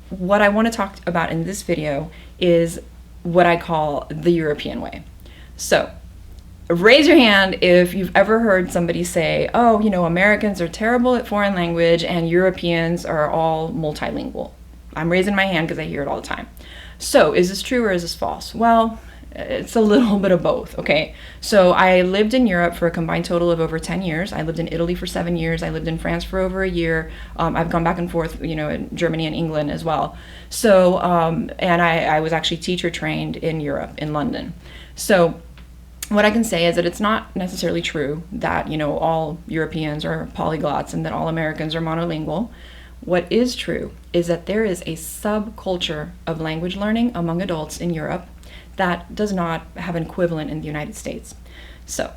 what I want to talk about in this video is what I call the European way. So raise your hand if you've ever heard somebody say, oh, Americans are terrible at foreign language and Europeans are all multilingual. I'm raising my hand because I hear it all the time. So is this true or is this false? Well, it's a little bit of both, okay? So I lived in Europe for a combined total of over 10 years. I lived in Italy for 7 years. I lived in France for over a year. I've gone back and forth, in Germany and England as well. So, and I was actually teacher trained in Europe, in London. So what I can say is that it's not necessarily true that, all Europeans are polyglots and that all Americans are monolingual. What is true is that there is a subculture of language learning among adults in Europe that does not have an equivalent in the United States. So,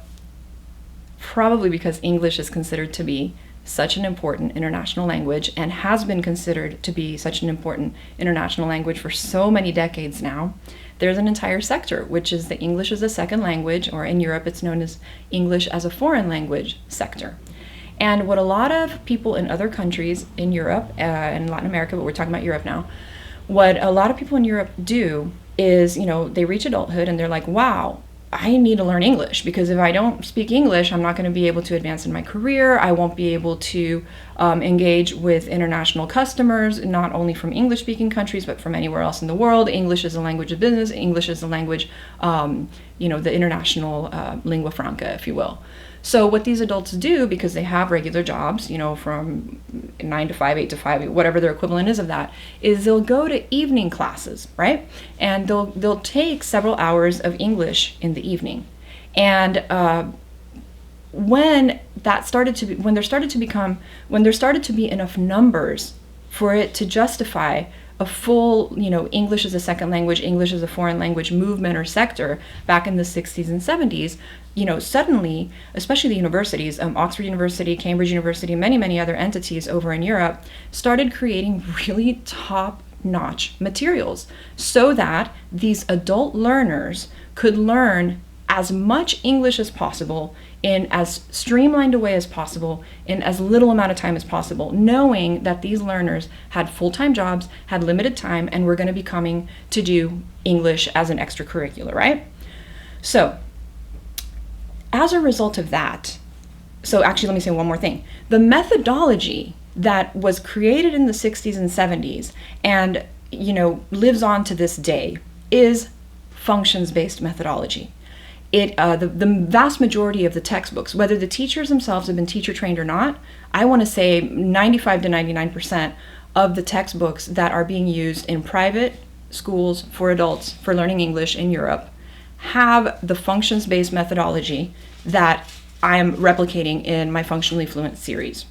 probably because English is considered to be such an important international language and has been considered to be such an important international language for so many decades now, there's an entire sector, which is the English as a second language, or in Europe it's known as English as a foreign language sector. And what a lot of people in other countries in Europe and Latin America, but we're talking about Europe now, what a lot of people in Europe do is, they reach adulthood and they're like, wow, I need to learn English, because if I don't speak English, I'm not going to be able to advance in my career. I won't be able to engage with international customers, not only from English-speaking countries, but from anywhere else in the world. English is a language of business. English is a language, the international lingua franca, if you will. So what these adults do, because they have regular jobs, from 9 to 5, 8 to 5, whatever their equivalent is of that, is they'll go to evening classes, right? And they'll take several hours of English in the evening. And when there started to be enough numbers for it to justify a full, English as a second language, English as a foreign language movement or sector back in the 60s and 70s, suddenly, especially the universities, Oxford University, Cambridge University, many other entities over in Europe started creating really top-notch materials so that these adult learners could learn as much English as possible in as streamlined a way as possible in as little amount of time as possible, knowing that these learners had full-time jobs, had limited time, and were going to be coming to do English as an extracurricular, right? So, as a result of that, so actually let me say one more thing. The methodology that was created in the 60s and 70s and, lives on to this day is functions-based methodology. The vast majority of the textbooks, whether the teachers themselves have been teacher trained or not, I want to say 95 to 99% of the textbooks that are being used in private schools for adults for learning English in Europe have the functions-based methodology that I am replicating in my Functionally Fluent series.